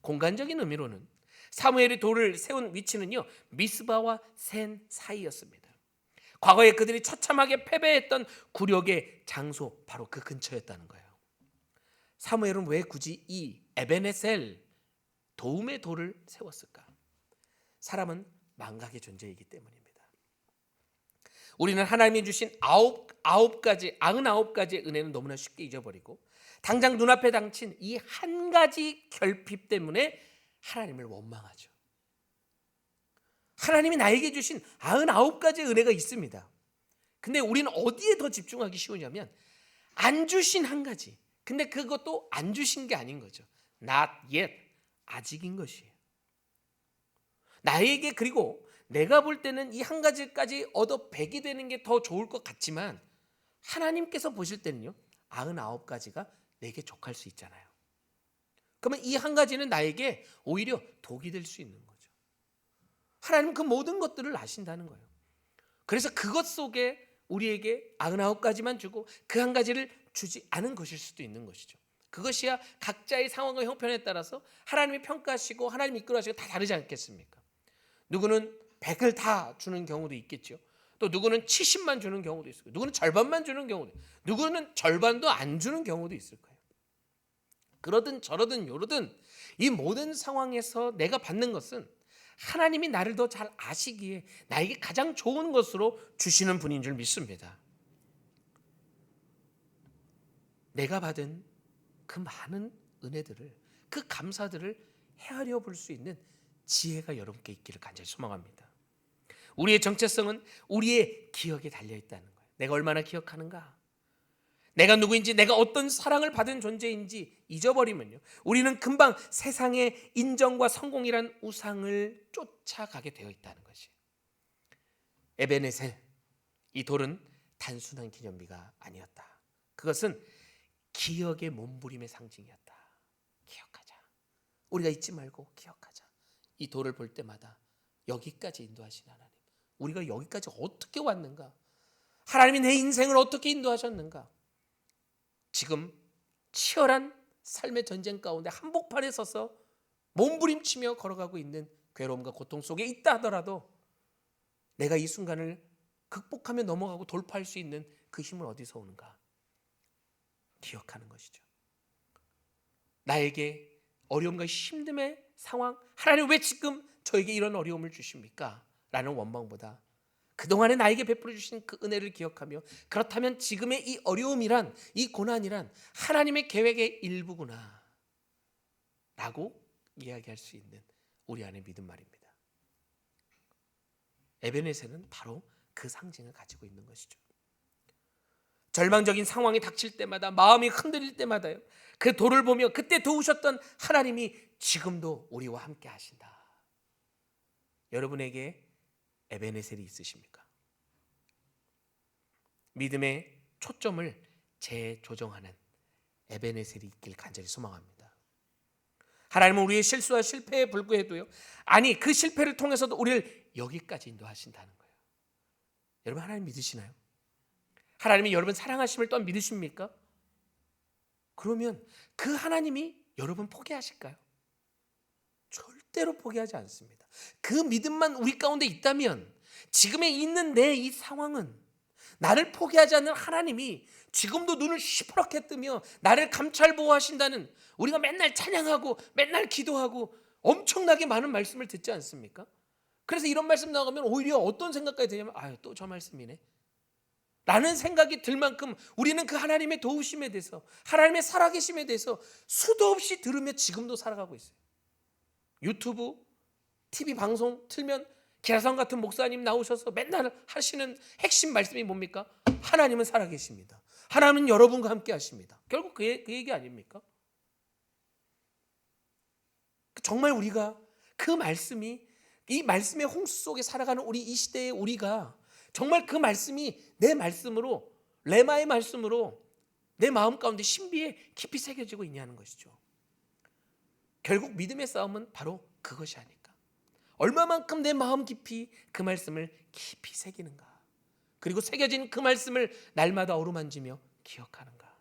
공간적인 의미로는 사무엘이 돌을 세운 위치는요 미스바와 센 사이였습니다. 과거에 그들이 처참하게 패배했던 굴욕의 장소, 바로 그 근처였다는 거예요. 사무엘은 왜 굳이 이 에베네셀, 도움의 돌을 세웠을까? 사람은 망각의 존재이기 때문입니다. 우리는 하나님이 주신 99가지의 은혜는 너무나 쉽게 잊어버리고 당장 눈앞에 닥친 이 한 가지 결핍 때문에 하나님을 원망하죠. 하나님이 나에게 주신 99가지의 은혜가 있습니다. 근데 우리는 어디에 더 집중하기 쉬우냐면 안 주신 한 가지, 근데 그것도 안 주신 게 아닌 거죠. Not yet, 아직인 것이에요. 나에게, 그리고 내가 볼 때는 이 한 가지까지 얻어 100이 되는 게 더 좋을 것 같지만 하나님께서 보실 때는요 99가지가 내게 족할 수 있잖아요. 그러면 이 한 가지는 나에게 오히려 독이 될 수 있는 거죠. 하나님은 그 모든 것들을 아신다는 거예요. 그래서 그것 속에 우리에게 99가지만 주고 그 한 가지를 주지 않은 것일 수도 있는 것이죠. 그것이야 각자의 상황과 형편에 따라서 하나님이 평가하시고 하나님이 이끌어하시고 다 다르지 않겠습니까? 누구는 100을 다 주는 경우도 있겠죠. 또 누구는 70만 주는 경우도 있을 거예요. 누구는 절반만 주는 경우도 있고, 누구는 절반도 안 주는 경우도 있을 거예요. 그러든 저러든 요러든 이 모든 상황에서 내가 받는 것은 하나님이 나를 더 잘 아시기에 나에게 가장 좋은 것으로 주시는 분인 줄 믿습니다. 내가 받은 그 많은 은혜들을, 그 감사들을 헤아려 볼 수 있는 지혜가 여러분께 있기를 간절히 소망합니다. 우리의 정체성은 우리의 기억에 달려있다는 거예요. 내가 얼마나 기억하는가, 내가 누구인지, 내가 어떤 사랑을 받은 존재인지 잊어버리면요 우리는 금방 세상의 인정과 성공이란 우상을 쫓아가게 되어 있다는 것이에요. 에베네셀, 이 돌은 단순한 기념비가 아니었다. 그것은 기억의 몸부림의 상징이었다. 기억하자. 우리가 잊지 말고 기억하자. 이 돌을 볼 때마다 여기까지 인도하신 하나님, 우리가 여기까지 어떻게 왔는가, 하나님이 내 인생을 어떻게 인도하셨는가, 지금 치열한 삶의 전쟁 가운데 한복판에 서서 몸부림치며 걸어가고 있는 괴로움과 고통 속에 있다 하더라도 내가 이 순간을 극복하며 넘어가고 돌파할 수 있는 그 힘은 어디서 오는가 기억하는 것이죠. 나에게 어려움과 힘듦의 상황, 하나님 왜 지금 저에게 이런 어려움을 주십니까? 라는 원망보다 그동안에 나에게 베풀어 주신 그 은혜를 기억하며, 그렇다면 지금의 이 어려움이란, 이 고난이란 하나님의 계획의 일부구나 라고 이야기할 수 있는 우리 안에 믿음 말입니다. 에베네셀은 바로 그 상징을 가지고 있는 것이죠. 절망적인 상황이 닥칠 때마다, 마음이 흔들릴 때마다요, 그 돌을 보며 그때 도우셨던 하나님이 지금도 우리와 함께 하신다. 여러분에게 에베네셀이 있으십니까? 믿음의 초점을 재조정하는 에베네셀이 있길 간절히 소망합니다. 하나님은 우리의 실수와 실패에 불구해도요, 아니 그 실패를 통해서도 우리를 여기까지 인도하신다는 거예요. 여러분, 하나님 믿으시나요? 하나님이 여러분 사랑하심을 또한 믿으십니까? 그러면 그 하나님이 여러분 포기하실까요? 절대로 포기하지 않습니다. 그 믿음만 우리 가운데 있다면 지금에 있는 내 이 상황은 나를 포기하지 않는 하나님이 지금도 눈을 시퍼렇게 뜨며 나를 감찰 보호하신다는, 우리가 맨날 찬양하고 맨날 기도하고 엄청나게 많은 말씀을 듣지 않습니까? 그래서 이런 말씀 나가면 오히려 어떤 생각까지 드냐면, 아유 또 저 말씀이네 라는 생각이 들 만큼 우리는 그 하나님의 도우심에 대해서, 하나님의 살아계심에 대해서 수도 없이 들으며 지금도 살아가고 있어요. 유튜브, TV 방송 틀면 계산 같은 목사님 나오셔서 맨날 하시는 핵심 말씀이 뭡니까? 하나님은 살아계십니다. 하나님은 여러분과 함께 하십니다. 결국 그 얘기 아닙니까? 정말 우리가 그 말씀이, 이 말씀의 홍수 속에 살아가는 우리 이 시대의 우리가 정말 그 말씀이 내 말씀으로, 레마의 말씀으로 내 마음 가운데 신비에 깊이 새겨지고 있냐는 것이죠. 결국 믿음의 싸움은 바로 그것이 아닐까. 얼마만큼 내 마음 깊이 그 말씀을 깊이 새기는가, 그리고 새겨진 그 말씀을 날마다 어루만지며 기억하는가.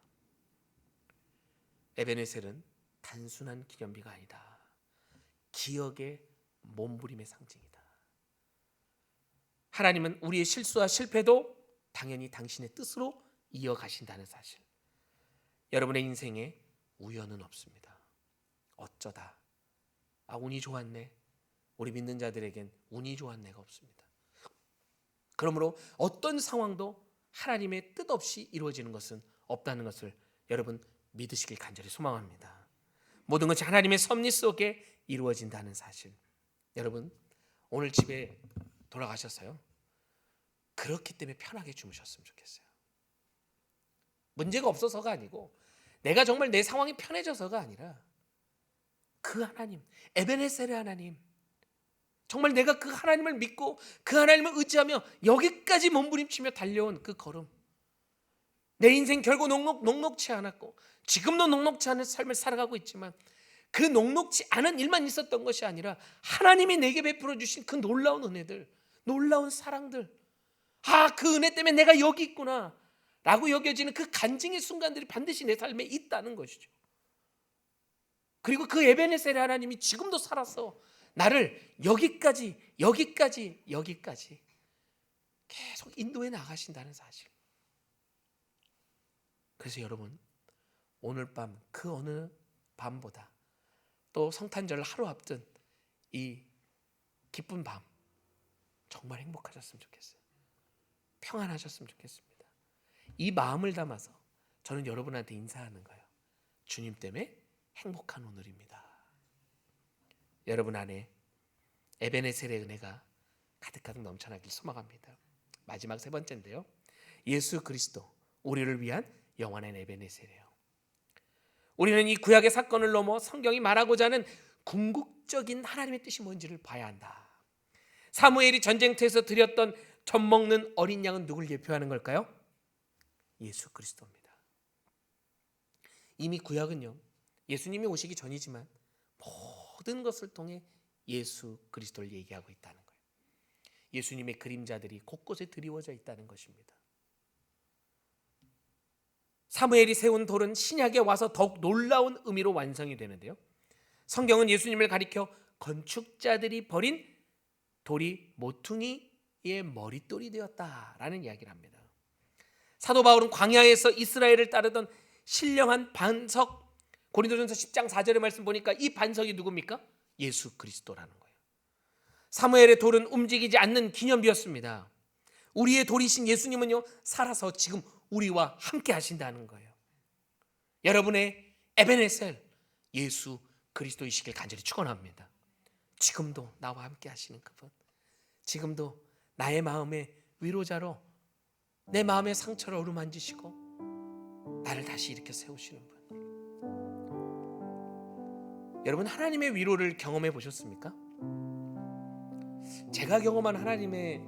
에베네셀은 단순한 기념비가 아니다. 기억의 몸부림의 상징이다. 하나님은 우리의 실수와 실패도 당연히 당신의 뜻으로 이어가신다는 사실. 여러분의 인생에 우연은 없습니다. 어쩌다 운이 좋았네. 우리 믿는 자들에겐 운이 좋았네가 없습니다. 그러므로 어떤 상황도 하나님의 뜻 없이 이루어지는 것은 없다는 것을 여러분 믿으시길 간절히 소망합니다. 모든 것이 하나님의 섭리 속에 이루어진다는 사실. 여러분 오늘 집에 돌아가셨어요? 그렇기 때문에 편하게 주무셨으면 좋겠어요. 문제가 없어서가 아니고, 내가 정말 내 상황이 편해져서가 아니라, 그 하나님, 에베네셀의 하나님, 정말 내가 그 하나님을 믿고 그 하나님을 의지하며 여기까지 몸부림치며 달려온 그 걸음, 내 인생 결국 녹록치 않았고 지금도 녹록치 않은 삶을 살아가고 있지만, 그 녹록치 않은 일만 있었던 것이 아니라 하나님이 내게 베풀어 주신 그 놀라운 은혜들, 놀라운 사랑들, 그 은혜 때문에 내가 여기 있구나 라고 여겨지는 그 간증의 순간들이 반드시 내 삶에 있다는 것이죠. 그리고 그 에베네셀의 하나님이 지금도 살아서 나를 여기까지 계속 인도해 나가신다는 사실. 그래서 여러분 오늘 밤 그 어느 밤보다, 또 성탄절 하루 앞둔 이 기쁜 밤 정말 행복하셨으면 좋겠어요. 평안하셨으면 좋겠습니다. 이 마음을 담아서 저는 여러분한테 인사하는 거예요. 주님 때문에 행복한 오늘입니다. 여러분 안에 에베네셀의 은혜가 가득가득 넘쳐나길 소망합니다. 마지막 세 번째인데요, 예수 그리스도, 우리를 위한 영원한 에베네셀이에요. 우리는 이 구약의 사건을 넘어 성경이 말하고자 하는 궁극적인 하나님의 뜻이 뭔지를 봐야 한다. 사무엘이 전쟁터에서 드렸던 젖 먹는 어린 양은 누굴 예표하는 걸까요? 예수 그리스도입니다. 이미 구약은요, 예수님이 오시기 전이지만 모든 것을 통해 예수 그리스도를 얘기하고 있다는 거예요. 예수님의 그림자들이 곳곳에 드리워져 있다는 것입니다. 사무엘이 세운 돌은 신약에 와서 더욱 놀라운 의미로 완성이 되는데요, 성경은 예수님을 가리켜 건축자들이 버린 돌이 모퉁이의 머릿돌이 되었다라는 이야기를 합니다. 사도 바울은 광야에서 이스라엘을 따르던 신령한 반석, 고린도전서 10장 4절의 말씀 보니까 이 반석이 누굽니까? 예수 그리스도라는 거예요. 사무엘의 돌은 움직이지 않는 기념비였습니다. 우리의 돌이신 예수님은요, 살아서 지금 우리와 함께 하신다는 거예요. 여러분의 에베네셀 예수 그리스도이시길 간절히 축원합니다. 지금도 나와 함께 하시는 그분, 지금도 나의 마음의 위로자로 내 마음의 상처를 어루만지시고 나를 다시 일으켜 세우시는 분. 여러분, 하나님의 위로를 경험해 보셨습니까? 제가 경험한 하나님의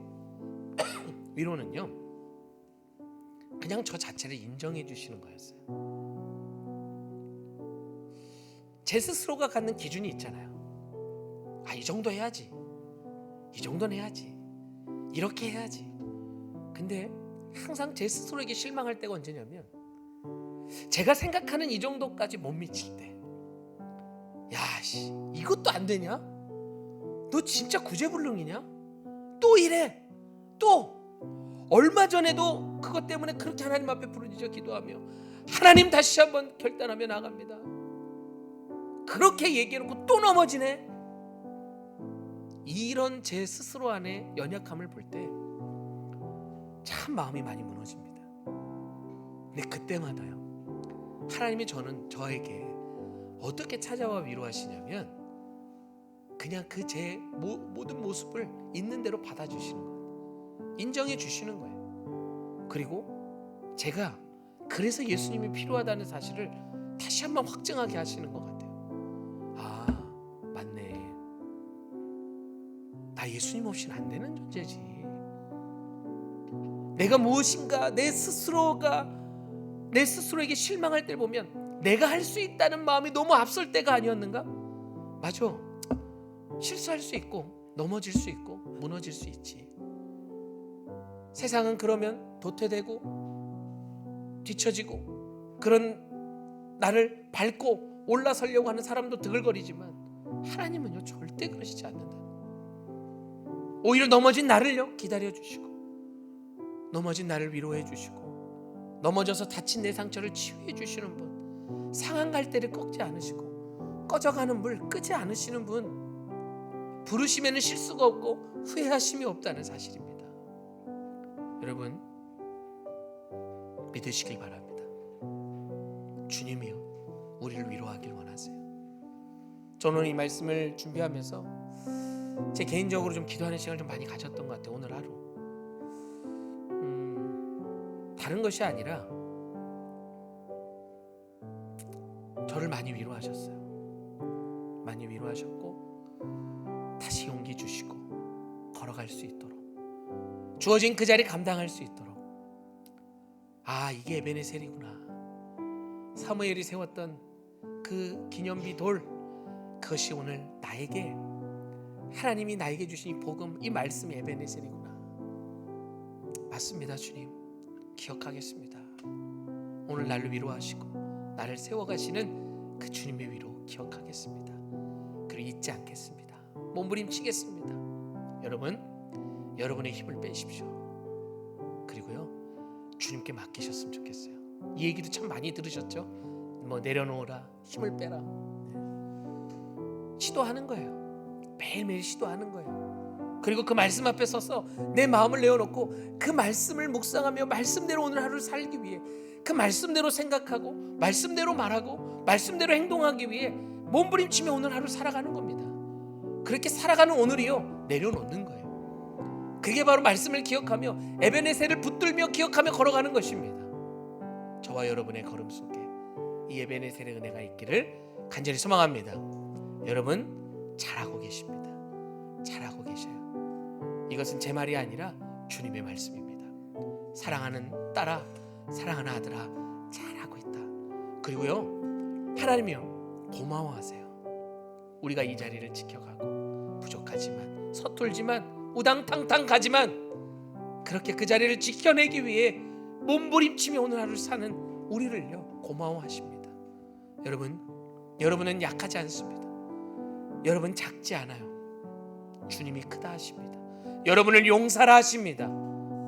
위로는요, 그냥 저 자체를 인정해 주시는 거였어요. 제 스스로가 갖는 기준이 있잖아요. 이 정도 해야지, 이 정도는 해야지, 이렇게 해야지. 근데 항상 제 스스로에게 실망할 때가 언제냐면, 제가 생각하는 이 정도까지 못 미칠 때, 이것도 안 되냐? 너 진짜 구제불능이냐? 또 이래. 또 얼마 전에도 그것 때문에 그렇게 하나님 앞에 부르짖어 기도하며 하나님 다시 한번 결단하며 나갑니다. 그렇게 얘기해놓고 또 넘어지네. 이런 제 스스로 안에 연약함을 볼 때 참 마음이 많이 무너집니다. 근데 그때마다요, 하나님이 저에게 어떻게 찾아와 위로하시냐면, 그냥 그 제 모든 모습을 있는 대로 받아주시는 거예요. 인정해 주시는 거예요. 그리고 제가 그래서 예수님이 필요하다는 사실을 다시 한번 확증하게 하시는 것 같아요. 맞네. 나 예수님 없이는 안 되는 존재지. 내가 무엇인가 내 스스로에게 실망할 때를 보면 내가 할 수 있다는 마음이 너무 앞설 때가 아니었는가? 맞아. 실수할 수 있고 넘어질 수 있고 무너질 수 있지. 세상은 그러면 도태되고 뒤처지고 그런 나를 밟고 올라서려고 하는 사람도 드글거리지만, 하나님은요 절대 그러시지 않는다. 오히려 넘어진 나를요 기다려주시고, 넘어진 나를 위로해 주시고, 넘어져서 다친 내 상처를 치유해 주시는 분, 상한 갈대를 꺾지 않으시고 꺼져가는 물 끄지 않으시는 분, 부르심에는 실수가 없고 후회하심이 없다는 사실입니다. 여러분, 믿으시길 바랍니다. 주님이요 우리를 위로하길 원하세요. 저는 이 말씀을 준비하면서 제 개인적으로 좀 기도하는 시간을 좀 많이 가졌던 것 같아요. 오늘 하루 다른 것이 아니라 저를 많이 위로하셨어요. 많이 위로하셨고 다시 용기 주시고 걸어갈 수 있도록, 주어진 그 자리 감당할 수 있도록, 이게 에베네셀이구나, 사무엘이 세웠던 그 기념비 돌, 그것이 오늘 나에게 하나님이 나에게 주신 이 복음, 이 말씀이 에베네셀이구나. 맞습니다. 주님 기억하겠습니다. 오늘 나를 위로하시고 나를 세워가시는 그 주님의 위로 기억하겠습니다. 그리고 잊지 않겠습니다. 몸부림치겠습니다. 여러분, 여러분의 힘을 빼십시오. 그리고요 주님께 맡기셨으면 좋겠어요. 이 얘기도 참 많이 들으셨죠? 내려놓으라, 힘을 빼라. 시도하는 거예요. 매일매일 시도하는 거예요. 그리고 그 말씀 앞에 서서 내 마음을 내어놓고 그 말씀을 묵상하며 말씀대로 오늘 하루를 살기 위해, 그 말씀대로 생각하고 말씀대로 말하고 말씀대로 행동하기 위해 몸부림치며 오늘 하루 살아가는 겁니다. 그렇게 살아가는 오늘이요 내려놓는 거예요. 그게 바로 말씀을 기억하며 에베네셀을 붙들며 기억하며 걸어가는 것입니다. 저와 여러분의 걸음 속에 이 에베네셀의 은혜가 있기를 간절히 소망합니다. 여러분 잘하고 계십니다. 잘하고 계셔요. 이것은 제 말이 아니라 주님의 말씀입니다. 사랑하는 딸아, 사랑하는 아들아, 잘하고 있다. 그리고요 하나님이요 고마워하세요. 우리가 이 자리를 지켜가고 부족하지만 서툴지만 우당탕탕 가지만 그렇게 그 자리를 지켜내기 위해 몸부림치며 오늘 하루를 사는 우리를요 고마워하십니다. 여러분은 약하지 않습니다. 여러분 작지 않아요. 주님이 크다 하십니다. 여러분을 용사라 하십니다.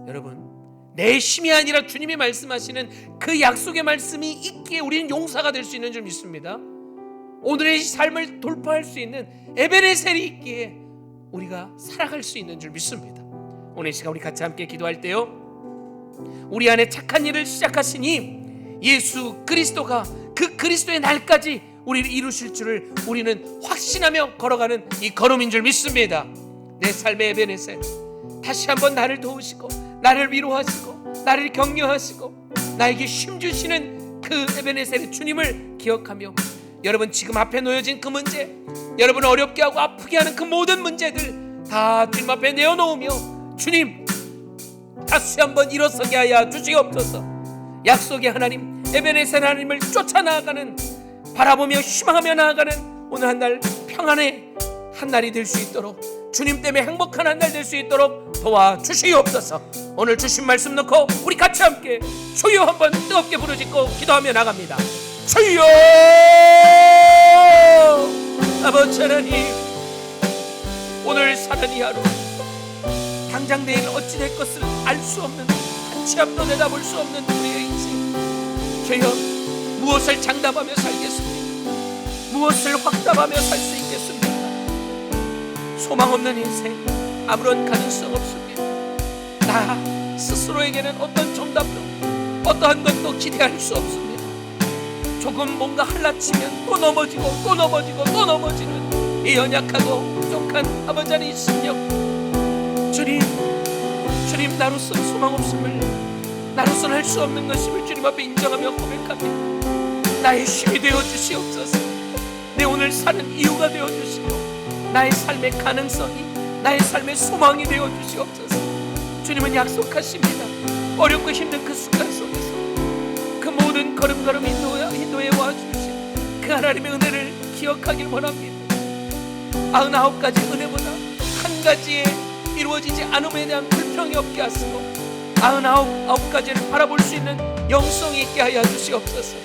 여러분 내 힘이 아니라 주님이 말씀하시는 그 약속의 말씀이 있기에 우리는 용사가 될 수 있는 줄 믿습니다. 오늘의 삶을 돌파할 수 있는 에베네셀이 있기에 우리가 살아갈 수 있는 줄 믿습니다. 오늘 시간 우리 같이 함께 기도할 때요, 우리 안에 착한 일을 시작하시니 예수 그리스도가 그 그리스도의 날까지 우리를 이루실 줄을 우리는 확신하며 걸어가는 이 걸음인 줄 믿습니다. 내 삶의 에베네셀, 다시 한번 나를 도우시고 나를 위로하시고 나를 격려하시고 나에게 힘 주시는 그 에베네셀의 주님을 기억하며 여러분 지금 앞에 놓여진 그 문제, 여러분 어렵게 하고 아프게 하는 그 모든 문제들 다 주님 앞에 내어놓으며 주님 다시 한번 일어서게 하여 주시옵소서. 약속의 하나님, 에베네셀 하나님을 쫓아나가는, 바라보며 희망하며 나아가는 오늘 한 날 평안의 한 날이 될 수 있도록, 주님 때문에 행복한 한 날 될 수 있도록 도와주시옵소서. 오늘 주신 말씀 넣고 우리 같이 함께 주여 한번 뜨겁게 부르짖고 기도하며 나갑니다. 주여! 아버지 하나님, 오늘 사는 이 하루 당장 내일 어찌 될 것을 알 수 없는, 한치 앞도 내다볼 수 없는 우리의 인생, 주여 무엇을 장담하며 살겠습니까? 무엇을 확답하며 살 수 있겠습니까? 소망 없는 인생, 아무런 가능성 없습니다. 나 스스로에게는 어떤 정답도, 어떠한 것도 기대할 수 없습니다. 조금 뭔가 할라치면 또 넘어지고 또 넘어지고 또 넘어지는 이 연약하고 부족한 아버지 하나님의 심령, 주님 나로서는 소망 없음을, 나로서는 할 수 없는 것임을 주님 앞에 인정하며 고백합니다. 나의 힘이 되어주시옵소서. 내 오늘 사는 이유가 되어주시고 나의 삶의 가능성이, 나의 삶의 소망이 되어주시옵소서. 주님은 약속하십니다. 어렵고 힘든 그 순간 속에서 그 모든 걸음걸음 인도해 와주신 그 하나님의 은혜를 기억하길 원합니다. 99가지 은혜보다 한 가지의 이루어지지 않음에 대한 불평이 없게 하시고 99가지를 바라볼 수 있는 영성이 있게 하여 주시옵소서.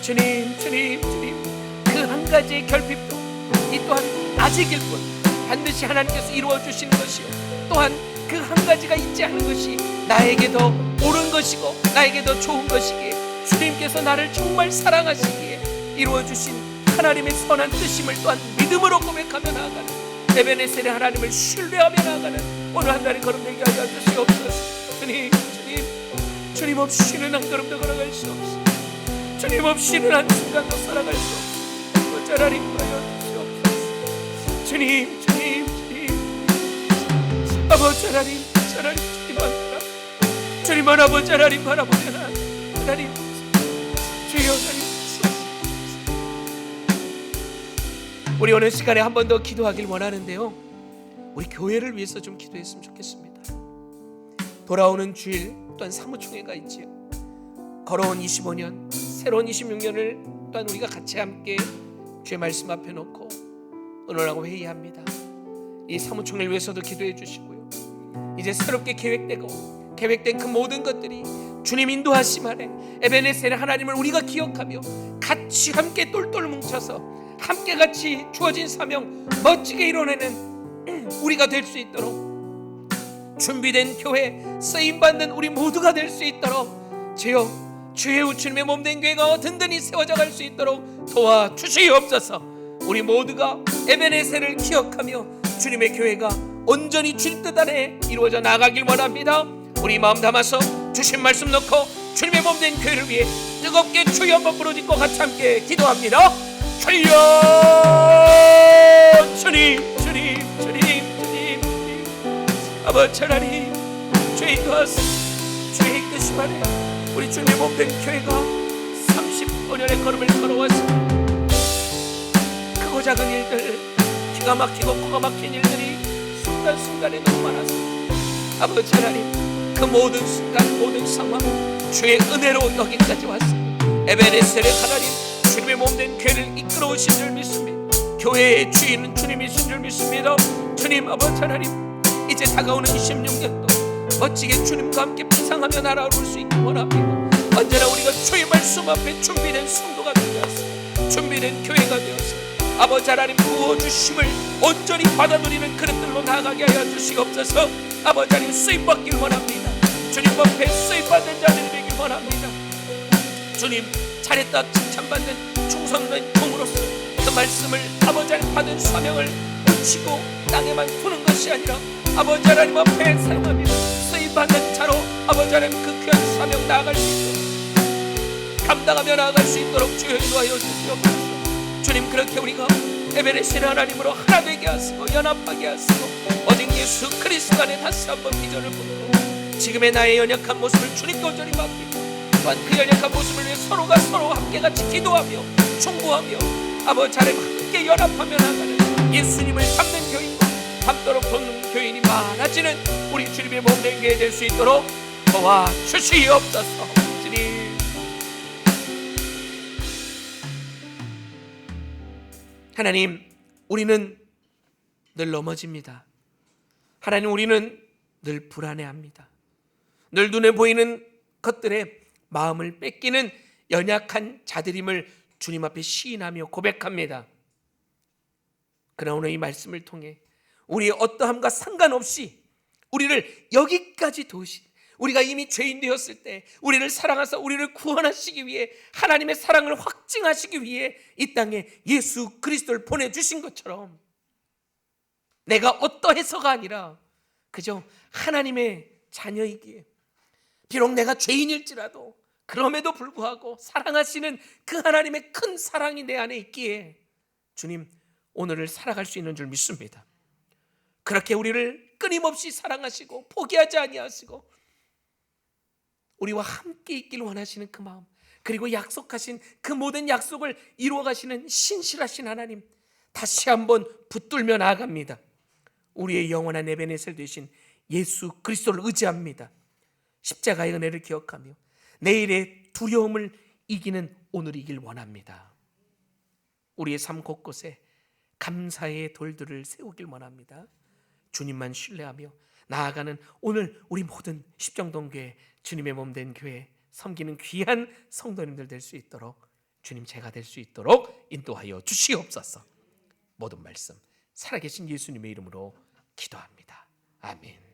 주님 그 한 가지의 결핍도 이 또한 아직일 뿐 반드시 하나님께서 이루어 주시는 것이요, 또한 그 한 가지가 있지 않은 것이 나에게 더 옳은 것이고 나에게 더 좋은 것이기에 주님께서 나를 정말 사랑하시기에 이루어 주신 하나님의 선한 뜻임을 또한 믿음으로 고백하며 나아가는 에베네셀의 하나님을 신뢰하며 나아가는 오늘 한 달의 걸음되게 하여 주시옵소서. 주님 없이는 한 걸음도 걸어갈 수 없어. 주님 없이는 한 순간도 살아갈 수 없어. 어쩌라리 구하여 주시옵소서. 주님 아버지 하나님, 주님만 아버지 하나님 바라보면 하나님 주여 하나님, 우리 오늘 시간에 한 번 더 기도하길 원하는데요, 우리 교회를 위해서 좀 기도했으면 좋겠습니다. 돌아오는 주일 또한 사무총회가 있지요. 걸어온 25년, 새로운 26년을 또한 우리가 같이 함께 주의 말씀 앞에 놓고 의논하고 회의합니다. 이 사무총회를 위해서도 기도해 주시고요, 이제 새롭게 계획된 그 모든 것들이 주님 인도하심 아래 에베네셀의 하나님을 우리가 기억하며 같이 함께 똘똘 뭉쳐서 함께 같이 주어진 사명 멋지게 이뤄내는 우리가 될 수 있도록, 준비된 교회, 쓰임받는 우리 모두가 될 수 있도록 주여 주의 주님의 몸된 교회가 든든히 세워져 갈 수 있도록 도와주시옵소서. 우리 모두가 에베네셀을 기억하며 주님의 교회가 온전히 주님 뜻 안에 이루어져 나가길 원합니다. 우리 마음 담아서 주신 말씀 넣고 주님의 몸된 교회를 위해 뜨겁게 주여 한번 부르짖고 같이 함께 기도합니다. 주여, 주님 아버지 하나님, 주의 인도하사 주의 이끄심 아래 우리 주님의 몸된 교회가 35년의 걸음을 걸어왔습니다. 크고 작은 일들, 기가 막히고 코가 막힌 일들이 순간순간에 너무 많았습니다. 아버지 하나님, 그 모든 순간 모든 상황 주의 은혜로 여기까지 왔습니다. 에베네셀의 하나님, 주님의 몸된 교회를 이끌어 오신 줄 믿습니다. 교회의 주인은 주님이신 줄 믿습니다. 주님 아버지 하나님, 이제 다가오는 26년도 멋지게 주님과 함께 비상하며 날아올 수 있기 원합니다. 언제나 우리가 주의 말씀 앞에 준비된 성도가 되었습니다. 준비된 교회가 되었습니다. 아버지 하나님, 부어주심을 온전히 받아들이는 그릇들로 나아가게 하여 주시옵소서. 아버지 하나님, 쓰임받길 원합니다. 주님 앞에 쓰임받는 자들이 되길 원합니다. 주님, 잘했다 칭찬받는 충성된 종으로서 그 말씀을 아버지 안에 받은 사명을 치고 땅에만 두는 것이 아니라 아버지 하나님 앞에 사용하며 쓰임받는 자로 아버지 하나님 그 귀한 사명 나아갈 수 있도록 감당하며 나아갈 수 있도록 주여 인도하여 주시옵소서. 주님, 그렇게 우리가 에베레스의 하나님으로 하나 되게 하시고 연합하게 하시고 오직 예수 그리스도 안에 다시 한번 비전을 품고 지금의 나의 연약한 모습을 주님께 온전히 맡기고 또한 그 연약한 모습을 위해 서로가 서로 함께 같이 기도하며 충고하며 아버지 하나님 함께 연합하며 나가는 예수님을 닮는 교인과 닮도록 돕는 교인이 많아지는 우리 주님의 몸된 교회 될 수 있도록 도와주시옵소서. 주님, 하나님, 우리는 늘 넘어집니다. 하나님, 우리는 늘 불안해합니다. 늘 눈에 보이는 것들에 마음을 뺏기는 연약한 자들임을 주님 앞에 시인하며 고백합니다. 그러나 오늘 이 말씀을 통해 우리의 어떠함과 상관없이 우리를 여기까지 도우신, 우리가 이미 죄인 되었을 때 우리를 사랑하사 우리를 구원하시기 위해 하나님의 사랑을 확증하시기 위해 이 땅에 예수 그리스도를 보내주신 것처럼 내가 어떠해서가 아니라 그저 하나님의 자녀이기에 비록 내가 죄인일지라도 그럼에도 불구하고 사랑하시는 그 하나님의 큰 사랑이 내 안에 있기에 주님, 오늘을 살아갈 수 있는 줄 믿습니다. 그렇게 우리를 끊임없이 사랑하시고 포기하지 아니하시고 우리와 함께 있기를 원하시는 그 마음, 그리고 약속하신 그 모든 약속을 이루어 가시는 신실하신 하나님, 다시 한번 붙들며 나아갑니다. 우리의 영원한 에베네셀 되신 예수 그리스도를 의지합니다. 십자가의 은혜를 기억하며 내일의 두려움을 이기는 오늘이길 원합니다. 우리의 삶 곳곳에 감사의 돌들을 세우길 원합니다. 주님만 신뢰하며 나아가는 오늘 우리 모든 십정동교회, 주님의 몸된 교회 섬기는 귀한 성도님들 될 수 있도록 주님, 제가 될 수 있도록 인도하여 주시옵소서. 모든 말씀 살아계신 예수님의 이름으로 기도합니다. 아멘.